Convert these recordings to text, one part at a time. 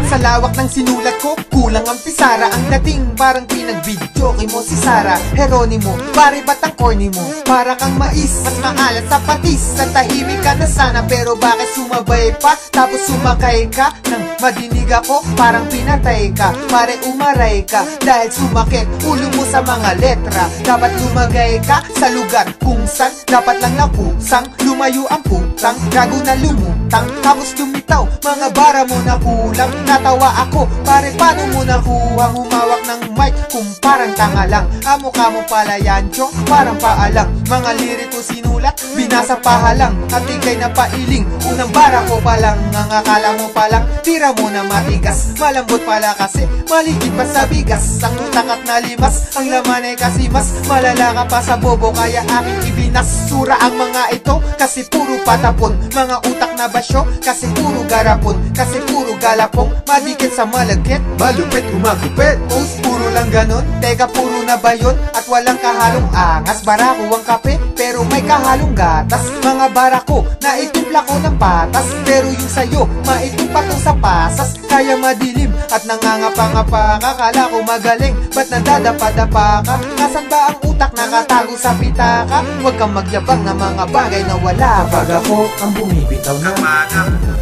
Sa lawak ng sinulat ko, kulang ang pisara. Ang dating parang pinag-video mo si Sara Heronimo, pare ba't ang corny mo? Para kang mais, mas maalat sa patis. Sa tahimik ka na sana, pero bakit sumabay pa? Tapos sumakay ka, nang madinig ako, parang pinatay ka. Pare umaray ka, dahil sumakit ulo mo sa mga letra. Dapat lumagay ka sa lugar kung san dapat lang nakusang. Lumayo ang putang, gago na lumutang. Tapos lumitaw, mga bara mo na kulang. Natawa ako, pare paano mo nakuha? Humawak ng mic kung parang tanga lang. Mukha mo pala yan, chong, parang paalang. Mga liriko sinulat, binasa pahalang. At ikay na pailing, unang bara ko palang. Ang akala mo palang, tira mo na matigas. Malambot pala kasi, maligid pa sa bigas. Ang utak at nalimas, ang laman ay kasi mas malala ka pa sa bobo, kaya aking ibinasura ang mga ito. Kasi puro patapon, mga utak na basyo. Kasi puro garapon, kasi puro galapong. Madikit sa malagkit, malupit kumagupit. Post puro lang ganon, teka puro na ba yun? At walang kahalong angas, barako ang kape, pero may kahalong gatas. Mga barako, naitimpla ko ng patas, pero yung sayo, maitim pa to sa pasas. Kaya madilim at nangangapa-ngapa ka. Kala ko magaling, ba't nadadapa-dapa ka? Nasaan ba ang utak nakatago sa pitaka? Huwag kang magyabang na mga bagay na wala. Kapag ako ang bumibitaw na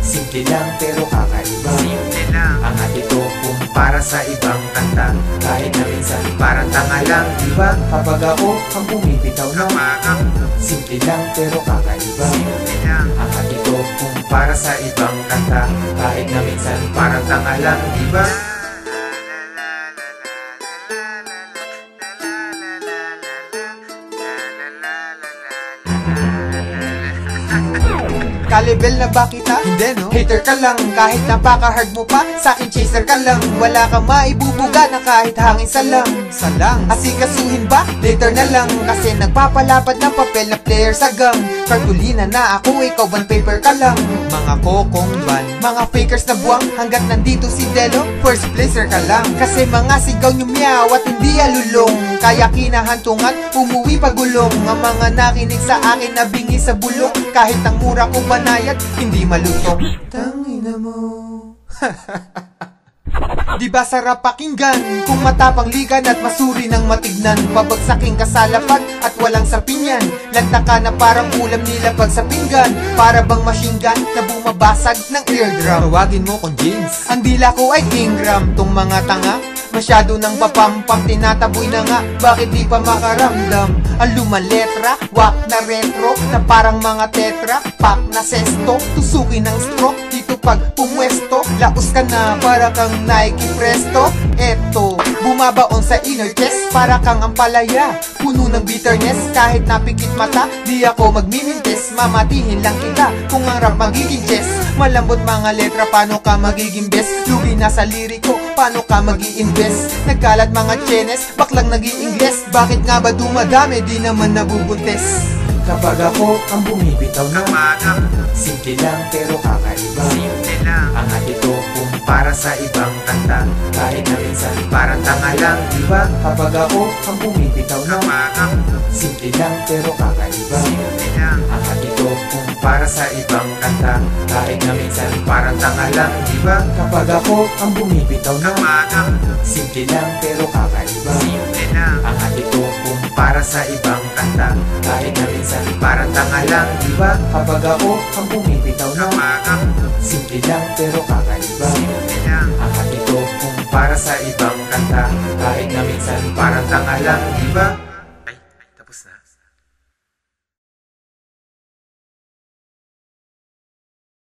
simple lang pero kakaiba. Simple lang ang ito kumpara sa ibang kanta. Kahit na minsan parang tanga lang, diba? Kapag ako ang bumibitaw na simple lang pero kakaiba. Simple lang ang ito kumpara sa ibang kanta. Kahit na minsan parang tanga lang, diba? Kalibel na ba kita? Hindi no? Hater ka lang, kahit napaka-hard mo pa. Sa'kin chaser ka lang, wala kang maibubuga na kahit hangin salang. Salang? Asikasuhin ba? Later na lang, kasi nagpapalapad ng papel na player sa gang. Kartulina na ako, ikaw ban paper ka lang. Mga kokong ban, mga fakers na buwang. Hanggat nandito si Delo, first placer ka lang. Kasi mga sigaw nyo meow at hindi alulong. Kaya kinahantungan, umuwi pagulong. Ang mga nakinig sa akin na bingi sa bulong. Kahit ang mura ko banayad, hindi malutong. Tangina mo. Di ba sarap pakinggan kung matapang ligan at masuri ng matignan? Pabagsaking ka sa lapag at walang sapinyan. Lanta ka na parang ulam nilapag sa pinggan. Para bang machine gun na bumabasag ng eardrum. Tawagin mo kong James. Ang dila ko ay Ingram. Tong mga tanga masyado nang papampam, tinataboy na nga. Bakit di pa makaramdam? Ang lumaletra, wak na retro, na parang mga tetra, pak na sesto, tusukin ng stroke. Dito pag pumwesto, laos ka na para kang Nike Presto. Eto, bumabaon sa inner chest, para kang ampalaya, puno ng bitterness. Kahit napikit mata, di ako magmimintes. Mamatihin lang kita kung ang rap magiging chess. Malambot mga letra, paano ka magiging best? Lugi na sa liriko, paano ka mag-i-invest? Nagkalat mga chenes, baklang nag-i-ingles. Bakit nga ba dumadami, di naman nabubuntes? Kapag ako ang bumibitaw na simple lang pero kakaiba. Simple lang ang ito kumpara sa ibang kanta. Kahit na minsan parang tanga lang, diba? Kapag ako ang bumibitaw na simple lang pero kakaiba. Simple lang ang ito kumpara sa ibang kanta. Kahit na minsan parang tanga lang, diba? Kapag ako ang bumibitaw na simple lang pero kakaiba. Simple lang ang ito kumpara sa ibang kanta. Kahit na minsan parang tanga lang, diba? Kapag ako ang bumibitaw na simple lang pero kakaiba. Simple lang ang ito kumpara sa ibang kanta. Kahit na minsan parang tanga lang, diba?